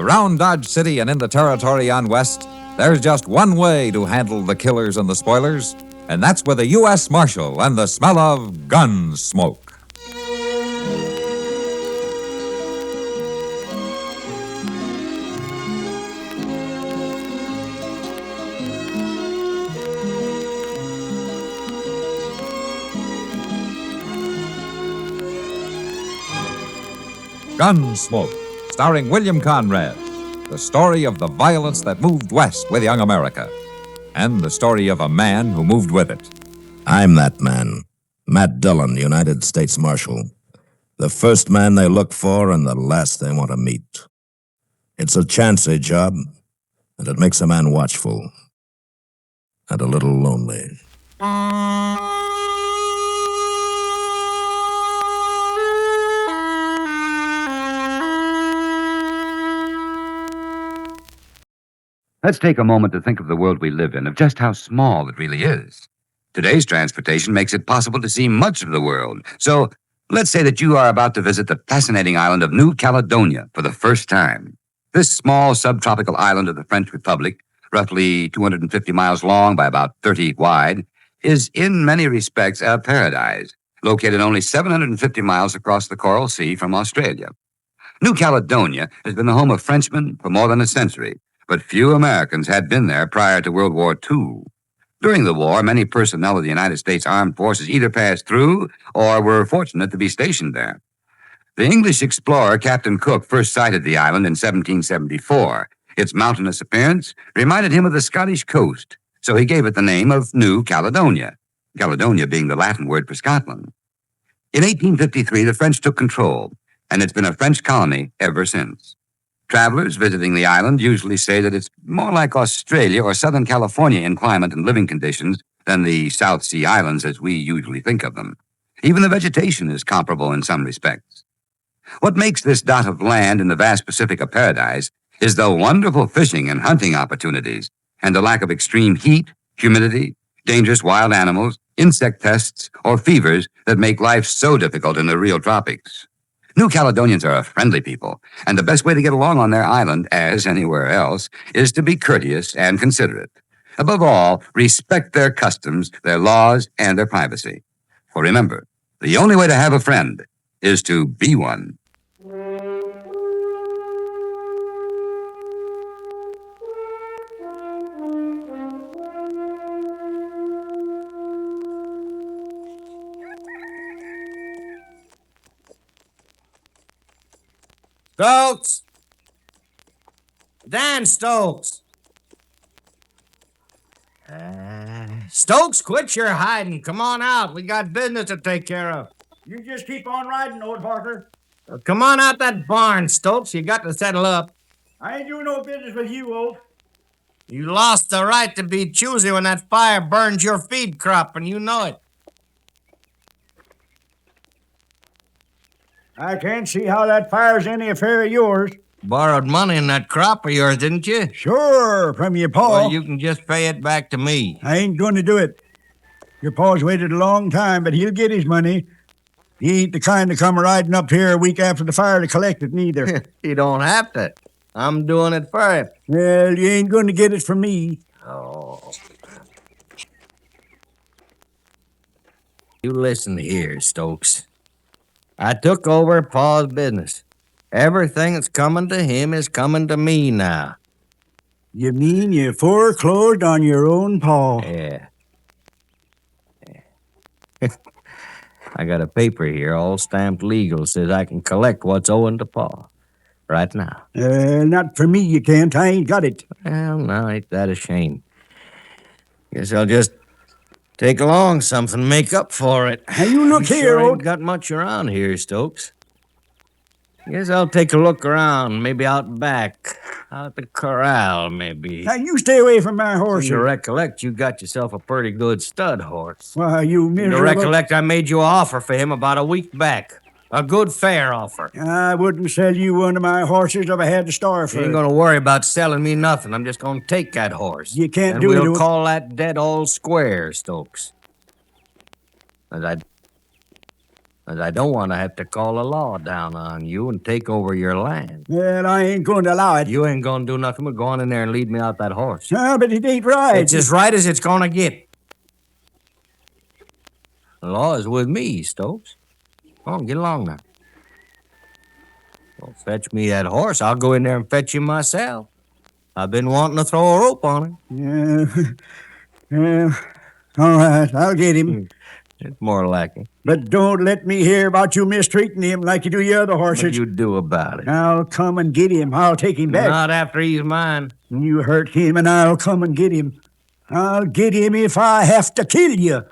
Around Dodge City and in the territory on West, there's just one way to handle the killers and the spoilers, and that's with a U.S. Marshal and the smell of Gunsmoke. Gunsmoke, starring William Conrad. The story of the violence that moved west with young America. And the story of a man who moved with it. I'm that man, Matt Dillon, United States Marshal. The first man they look for and the last they want to meet. It's a chancy job, and it makes a man watchful. And a little lonely. Let's take a moment to think of the world we live in, of just how small it really is. Today's transportation makes it possible to see much of the world. So, let's say that you are about to visit the fascinating island of New Caledonia for the first time. This small subtropical island of the French Republic, roughly 250 miles long by about 30 wide, is in many respects a paradise, located only 750 miles across the Coral Sea from Australia. New Caledonia has been the home of Frenchmen for more than a century, but few Americans had been there prior to World War II. During the war, many personnel of the United States Armed Forces either passed through or were fortunate to be stationed there. The English explorer Captain Cook first sighted the island in 1774. Its mountainous appearance reminded him of the Scottish coast, so he gave it the name of New Caledonia, Caledonia being the Latin word for Scotland. In 1853, the French took control, and it's been a French colony ever since. Travelers visiting the island usually say that it's more like Australia or Southern California in climate and living conditions than the South Sea Islands as we usually think of them. Even the vegetation is comparable in some respects. What makes this dot of land in the vast Pacific a paradise is the wonderful fishing and hunting opportunities and the lack of extreme heat, humidity, dangerous wild animals, insect pests, or fevers that make life so difficult in the real tropics. New Caledonians are a friendly people, and the best way to get along on their island, as anywhere else, is to be courteous and considerate. Above all, respect their customs, their laws, and their privacy. For remember, the only way to have a friend is to be one. Stokes! Dan Stokes! Stokes, quit your hiding. Come on out. We got business to take care of. You just keep on riding, Oat Harker. Come on out that barn, Stokes. You got to settle up. I ain't doing no business with you, Oat. You lost the right to be choosy when that fire burned your feed crop, and you know it. I can't see how that fire's any affair of yours. Borrowed money in that crop of yours, didn't you? Sure, from your pa. Well, you can just pay it back to me. I ain't going to do it. Your pa's waited a long time, but he'll get his money. He ain't the kind to come riding up here a week after the fire to collect it, neither. You don't have to. I'm doing it for him. Well, you ain't going to get it from me. Oh. You listen here, Stokes. I took over Pa's business. Everything that's coming to him is coming to me now. You mean you foreclosed on your own pa? Yeah. I got a paper here, all stamped legal, says I can collect what's owing to Pa. Right now. Not for me, you can't. I ain't got it. Well, no, ain't that a shame. Guess I'll just take along something, make up for it. Now, you look here, Ain't Oat. got much around here, Stokes. Guess I'll take a look around, maybe out back. Out the corral, maybe. Now, you stay away from my horse. You recollect you got yourself a pretty good stud horse. Why, you miserable... You recollect I made you an offer for him about a week back. A good, fair offer. I wouldn't sell you one of my horses if I had to starve for You ain't it. gonna worry about selling me nothing. I'm just gonna take that horse. You can't and do it. we'll call that dead all square, Stokes. 'Cause I don't want to have to call the law down on you and take over your land. Well, I ain't going to allow it. You ain't gonna do nothing but go on in there and lead me out that horse. Ah, but it ain't right. It's as right as it's gonna get. The law is with me, Stokes. Come on, get along now. Don't fetch me that horse. I'll go in there and fetch him myself. I've been wanting to throw a rope on him. Yeah. All right, I'll get him. It's more like it. But don't let me hear about you mistreating him like you do your other What horses. you do about it? I'll come and get him. I'll take him back. Not after he's mine. You hurt him, and I'll come and get him. I'll get him if I have to kill you.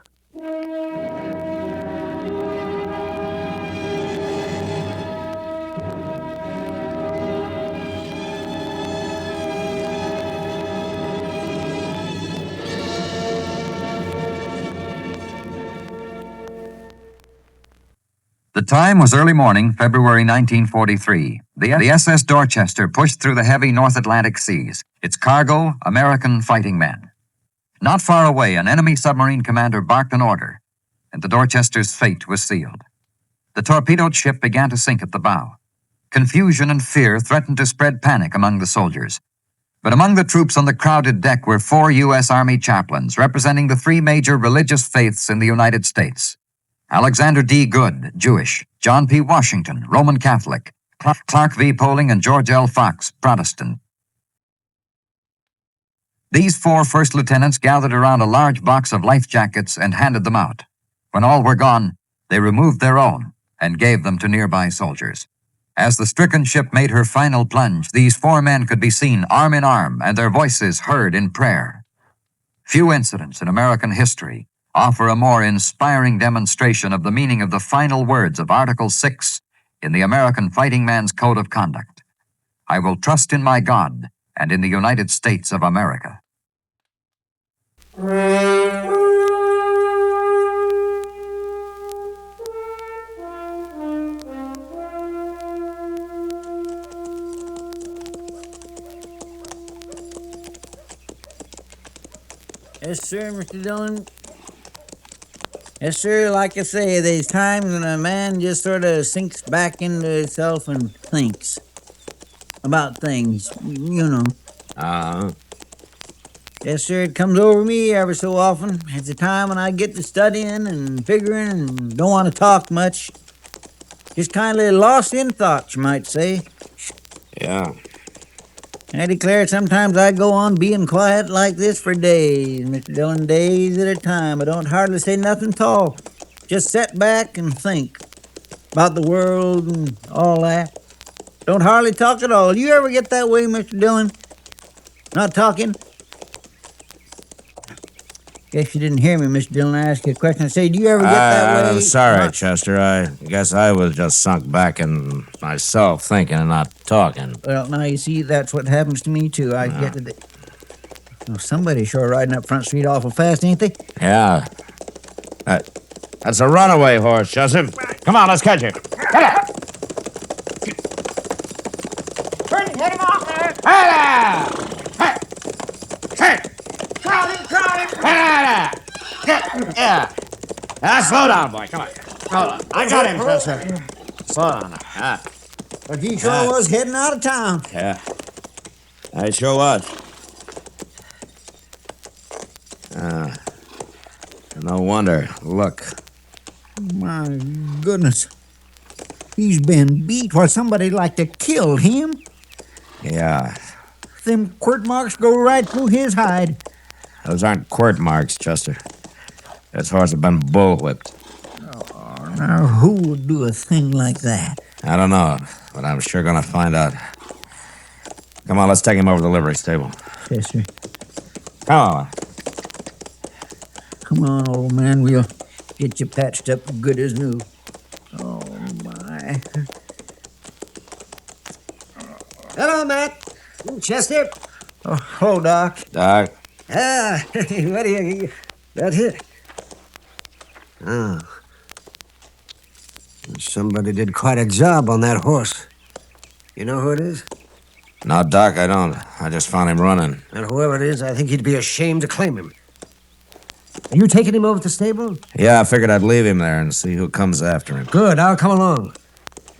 The time was early morning, February 1943. The SS Dorchester pushed through the heavy North Atlantic seas, its cargo, American fighting men. Not far away, an enemy submarine commander barked an order, and the Dorchester's fate was sealed. The torpedoed ship began to sink at the bow. Confusion and fear threatened to spread panic among the soldiers. But among the troops on the crowded deck were 4 U.S. Army chaplains representing the 3 major religious faiths in the United States. Alexander D. Good, Jewish; John P. Washington, Roman Catholic; Clark V. Poling and George L. Fox, Protestant. These 4 first lieutenants gathered around a large box of life jackets and handed them out. When all were gone, they removed their own and gave them to nearby soldiers. As the stricken ship made her final plunge, these 4 men could be seen arm in arm and their voices heard in prayer. Few incidents in American history offer a more inspiring demonstration of the meaning of the final words of Article 6 in the American Fighting Man's Code of Conduct. I will trust in my God and in the United States of America. Yes, sir, Mr. Dillon. Yes, sir, like I say, there's times when a man just sort of sinks back into himself and thinks about things, you know. Yes, sir, it comes over me every so often. It's a time when I get to studying and figuring and don't want to talk much. Just kind of lost in thought, you might say. Yeah. I declare sometimes I go on being quiet like this for days, Mr. Dillon, days at a time. I don't hardly say nothing at all. Just sit back and think about the world and all that. Don't hardly talk at all. You ever get that way, Mr. Dillon? Not talking? Guess you didn't hear me, Mr. Dillon. I asked you a question. I say, do you ever get that way? Sorry, Not- Chester. I guess I was just sunk back in myself, thinking and not talking. Well, now you see, that's what happens to me, too. I get to Well, somebody's sure riding up Front Street awful fast, ain't they? Yeah. That's a runaway horse, Chester. Come on, let's catch it. Hit him off there! Yeah. Slow down, boy. Come on. Hold on. I got him, Chester. Slow down. But he sure was heading out of town. Yeah. I sure was. No wonder. Look. My goodness. He's been beat while somebody like to kill him. Yeah. Them quirt marks go right through his hide. Those aren't quirt marks, Chester. This horse has been bullwhipped. Now, who would do a thing like that? I don't know, but I'm sure gonna find out. Come on, let's take him over to the livery stable. Yes, sir. Come on. Come on, old man. We'll get you patched up good as new. Oh, my. Hello, Matt. Chester. Oh, Doc. Doc. Ah, what do you... That's it. Oh. Somebody did quite a job on that horse. You know who it is? No, Doc, I don't. I just found him running. And whoever it is, I think he'd be ashamed to claim him. You taking him over to the stable? Yeah, I figured I'd leave him there and see who comes after him. Good, I'll come along.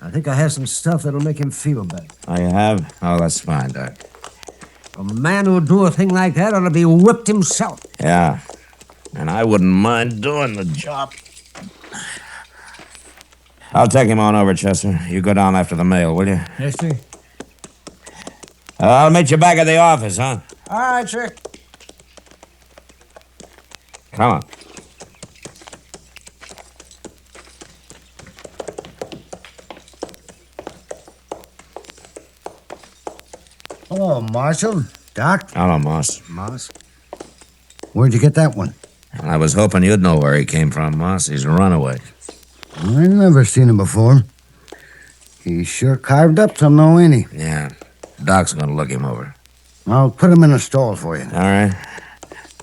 I think I have some stuff that'll make him feel better. Oh, you have? Oh, that's fine, Doc. A man who'd do a thing like that ought to be whipped himself. Yeah, and I wouldn't mind doing the job. I'll take him on over, Chester. You go down after the mail, will you? Yes, sir. I'll meet you back at the office, huh? All right, sir. Come on. Hello, Marshal. Doc? Hello, Moss. Moss? Where'd you get that one? I was hoping you'd know where he came from, Moss. He's a runaway. I never seen him before. He's sure carved up some, though, ain't he? Yeah. Doc's gonna look him over. I'll put him in a stall for you. All right.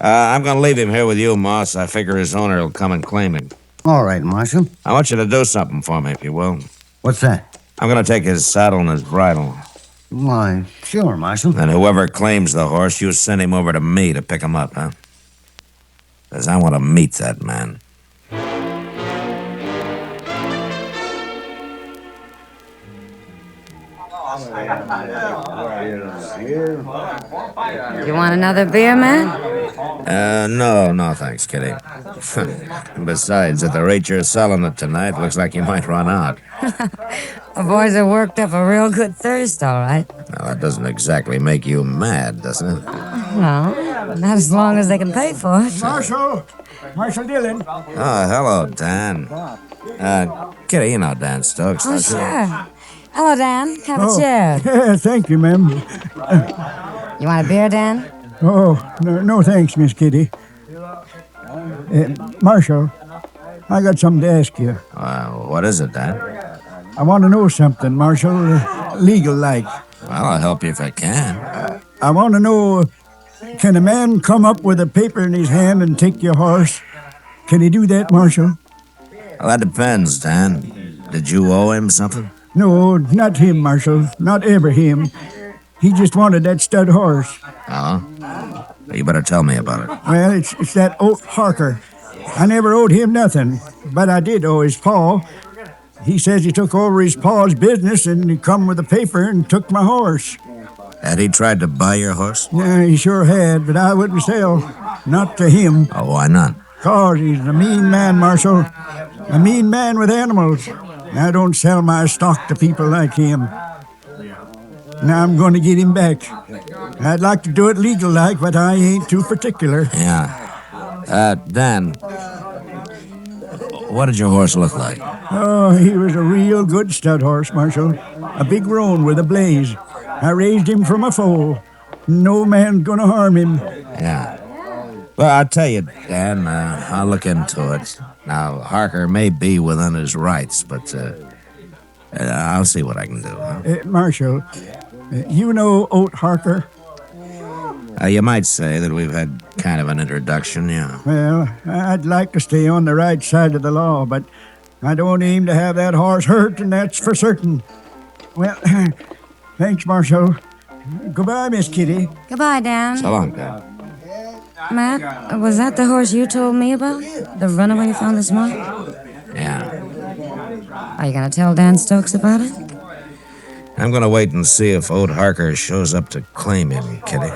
I'm gonna leave him here with you, Moss. I figure his owner will come and claim him. All right, Marshal. I want you to do something for me, if you will. What's that? I'm gonna take his saddle and his bridle. Why, sure, Marshal. And whoever claims the horse, you send him over to me to pick him up, huh? Because I want to meet that man. You want another beer, man? No, thanks, Kitty. Besides, at the rate you're selling it tonight, looks like you might run out. The boys have worked up a real good thirst, all right. Well, that doesn't exactly make you mad, does it? Well, not as long as they can pay for it. Marshal Dillon. Oh, hello, Dan. Kitty, you know Dan Stokes. Oh, don't you? sure. Hello, Dan. Have a chair. Yeah, thank you, ma'am. You want a beer, Dan? Oh, no thanks, Miss Kitty. Marshal, I got something to ask you. What is it, Dan? I want to know something, Marshal, legal-like. Well, I'll help you if I can. I want to know, can a man come up with a paper in his hand and take your horse? Can he do that, Marshal? Well, that depends, Dan. Did you owe him something? No, not him, Marshal. Not ever him. He just wanted that stud horse. Oh? Well, you better tell me about it. Well, it's that Oat Harker. I never owed him nothing, but I did owe his paw. He says he took over his paw's business and he come with a paper and took my horse. Had he tried to buy your horse? Yeah, he sure had, but I wouldn't sell. Not to him. Oh, why not? 'Cause he's a mean man, Marshal. A mean man with animals. I don't sell my stock to people like him. Now I'm going to get him back. I'd like to do it legal-like, but I ain't too particular. Yeah. Dan, what did your horse look like? Oh, he was a real good stud horse, Marshal. A big roan with a blaze. I raised him from a foal. No man's gonna harm him. Yeah. Well, I'll tell you, Dan, I'll look into it. Now, Harker may be within his rights, but I'll see what I can do. Huh? Marshal, you know Oat Harker? You might say that we've had kind of an introduction, yeah. Well, I'd like to stay on the right side of the law, but I don't aim to have that horse hurt, and that's for certain. Well, thanks, Marshal. Goodbye, Miss Kitty. Goodbye, Dan. So long, Dan. Matt, was that the horse you told me about? The runaway you found this morning? Yeah. Are you going to tell Dan Stokes about it? I'm going to wait and see if Oat Harker shows up to claim him, Kitty.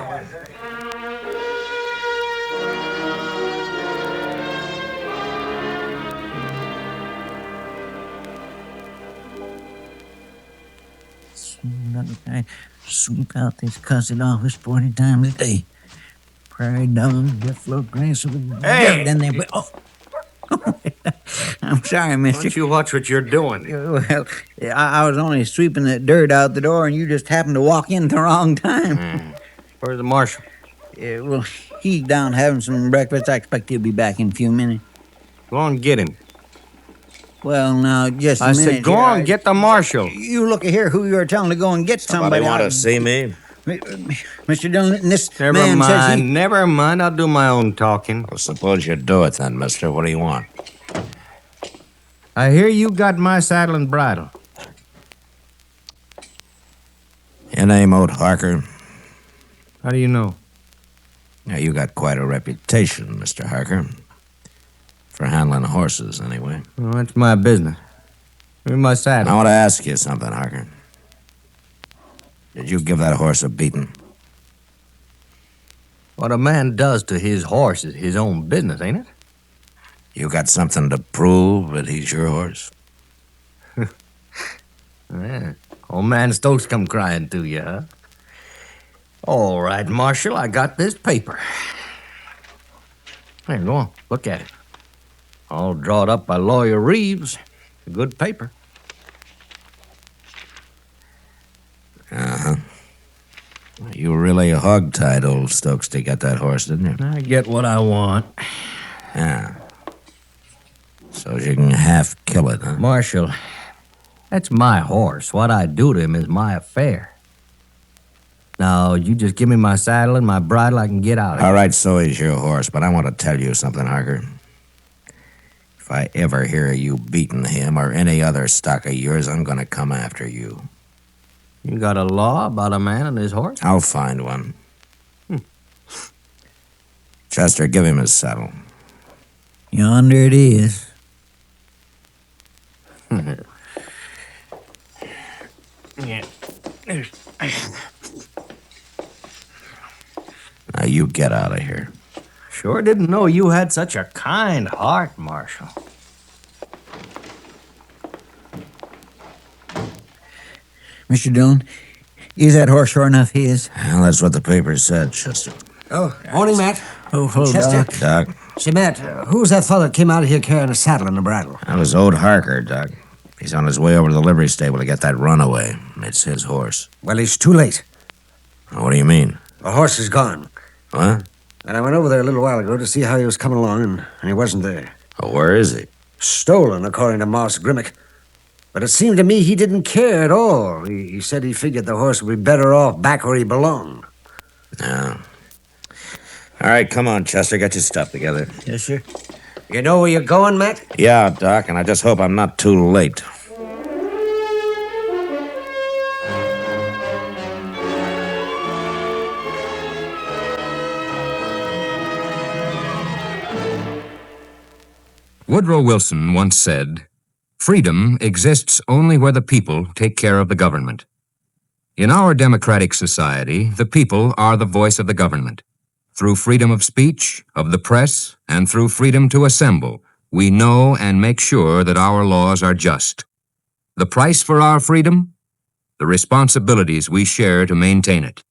I swoop out this cussed office 40 times a day. Prairie dogs, buffalo grass with dirt in there. But, oh. I'm sorry, mister. Why don't you watch what you're doing? Well, I was only sweeping that dirt out the door, and you just happened to walk in at the wrong time. Where's the marshal? Well, he's down having some breakfast. I expect he'll be back in a few minutes. Go on, get him. Well, now, just a I minute. said, go here. on, get the marshal. You look here who you're telling to go and get somebody. Somebody want to see me? Mr. Dillon, this Never man says mind, he... never mind. I'll do my own talking. Well, suppose you do it then, mister. What do you want? I hear you got my saddle and bridle. Your name, Oat Harker? How do you know? Now, you got quite a reputation, Mr. Harker. For handling horses, anyway. Well, that's my business. Where's my saddle? I want to ask you something, Harker. Did you give that horse a beating? What a man does to his horse is his own business, ain't it? You got something to prove that he's your horse? Yeah. Old man Stokes come crying to you, huh? All right, Marshal, I got this paper. Here, go on, look at it. All drawn up by Lawyer Reeves. A good paper. Uh-huh. You really hog-tied old Stokes to get that horse, didn't you? I get what I want. Yeah. So you can half kill it, huh? Marshal, that's my horse. What I do to him is my affair. Now, you just give me my saddle and my bridle, I can get out of here. All right, so is your horse, but I want to tell you something, Harker. If I ever hear you beating him or any other stock of yours, I'm going to come after you. You got a law about a man and his horse? I'll find one. Chester, give him his saddle. Yonder it is. Now you get out of here. Sure didn't know you had such a kind heart, Marshal. Mr. Dillon, is that horse sure enough his? Well, that's what the paper said, Chester. Oh, morning, Matt. Oh, hello, Chester. Doc. Doc, Say, Matt, who's that fellow that came out of here carrying a saddle and a bridle? that was Oat Harker, Doc. He's on his way over to the livery stable to get that runaway. It's his horse. Well, he's too late. What do you mean? The horse is gone. What? And I went over there a little while ago to see how he was coming along, and he wasn't there. Oh, where is he? Stolen, according to Moss Grimmick. But it seemed to me he didn't care at all. He said he figured the horse would be better off back where he belonged. Yeah. All right, come on, Chester. Get your stuff together. Yes, sir. You know where you're going, Matt? Yeah, Doc, and I just hope I'm not too late. Woodrow Wilson once said, "Freedom exists only where the people take care of the government." In our democratic society, the people are the voice of the government. Through freedom of speech, of the press, and through freedom to assemble, we know and make sure that our laws are just. The price for our freedom? The responsibilities we share to maintain it.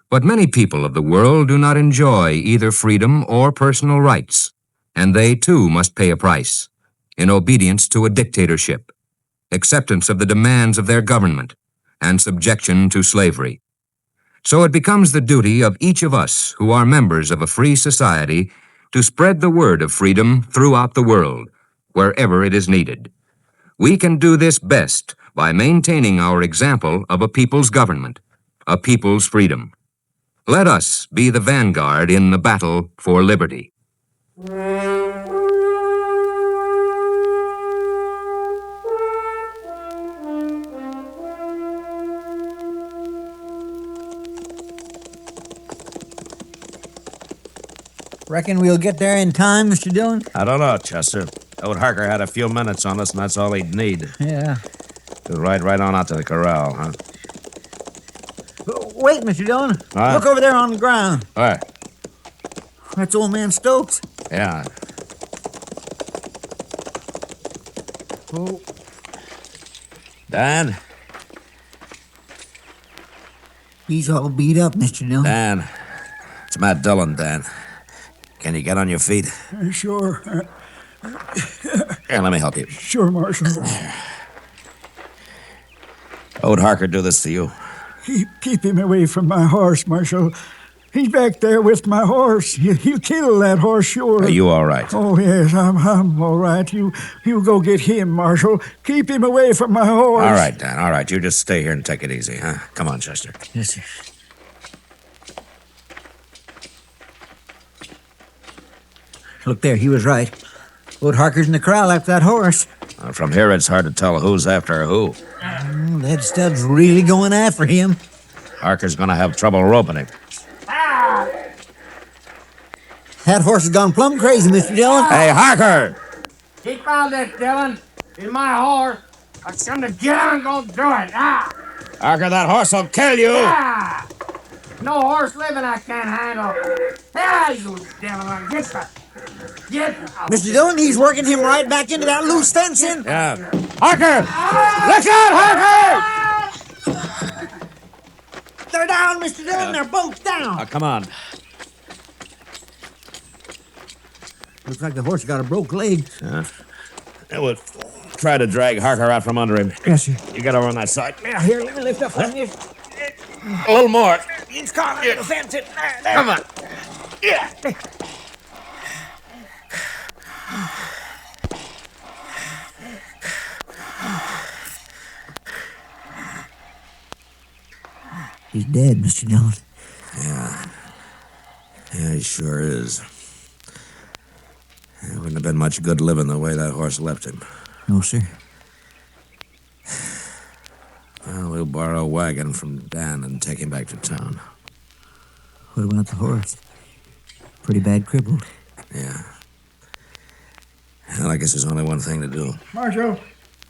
But many people of the world do not enjoy either freedom or personal rights, and they too must pay a price, in obedience to a dictatorship, acceptance of the demands of their government, and subjection to slavery. So it becomes the duty of each of us who are members of a free society to spread the word of freedom throughout the world, wherever it is needed. We can do this best by maintaining our example of a people's government, a people's freedom. Let us be the vanguard in the battle for liberty. Reckon we'll get there in time, Mr. Dillon? I don't know, Chester. Oat Harker had a few minutes on us, and that's all he'd need. Yeah. We'll ride right on out to the corral, huh? Wait, Mr. Dillon. What? Look over there on the ground. What? That's old man Stokes. Yeah. Oh. Dan? He's all beat up, Mr. Dillon. Dan. It's Matt Dillon, Dan. Can you get on your feet? Sure. Here, let me help you. Sure, Marshal. Oat Harker do this to you? Keep him away from my horse, Marshal. He's back there with my horse. He'll kill that horse, sure. Are you all right? Oh, yes, I'm all right. You go get him, Marshal. Keep him away from my horse. All right, Dan, all right. You just stay here and take it easy, huh? Come on, Chester. Yes, sir. Look there, he was right. Oat Harker's in the corral after that horse. From here, it's hard to tell who's after who. That stud's really going after him. Harker's gonna have trouble roping him. That horse has gone plumb crazy, Mr. Dillon. Hey, Harker! Keep on this, Dillon. He's my horse. I come to get him and go do it. Harker, that horse will kill you! No horse living I can't handle. You Dillon. Get the... Mr. Dillon, he's working him right back into that loose fencing. Yeah. Harker! Look out, Harker! They're down, Mr. Dillon. They're both down. Come on. Looks like the horse got a broke leg. We'll try to drag Harker out from under him. Yes, sir. You get over on that side. Now, here, let me lift up on you. A little more. He's caught on the fencing. Come on. Yeah. He's dead, Mr. Dillon. Yeah, he sure is. It wouldn't have been much good living the way that horse left him. No, sir. Well, we'll borrow a wagon from Dan and take him back to town. What about the horse? Pretty bad crippled. Yeah. Well, I guess there's only one thing to do. Marshal,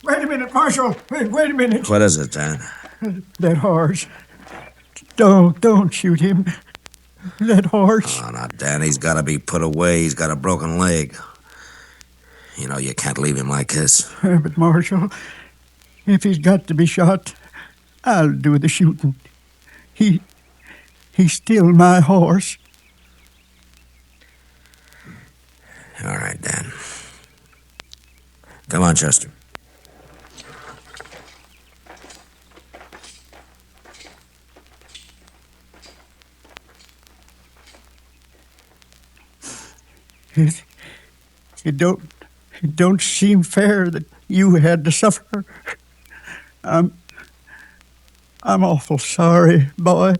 wait a minute, Marshal. Wait a minute. What is it, Dan? That horse. Don't shoot him. That horse. Oh, now, Dan, he's got to be put away. He's got a broken leg. You know, you can't leave him like this. But, Marshal, if he's got to be shot, I'll do the shooting. He's still my horse. All right, Dan. Come on, Chester. It don't seem fair that you had to suffer. I'm awful sorry, boy.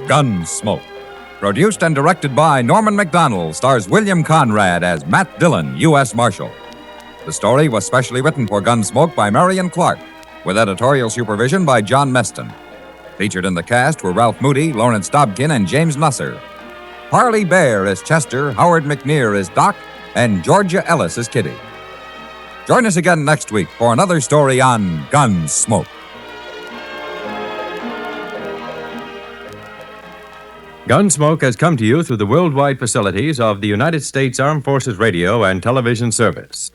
Gunsmoke. Produced and directed by Norman Macdonald, stars William Conrad as Matt Dillon, U.S. Marshal. The story was specially written for Gunsmoke by Marion Clark, with editorial supervision by John Meston. Featured in the cast were Ralph Moody, Lawrence Dobkin, and James Nusser. Parley Bear as Chester, Howard McNear as Doc, and Georgia Ellis as Kitty. Join us again next week for another story on Gunsmoke. Gunsmoke has come to you through the worldwide facilities of the United States Armed Forces Radio and Television Service.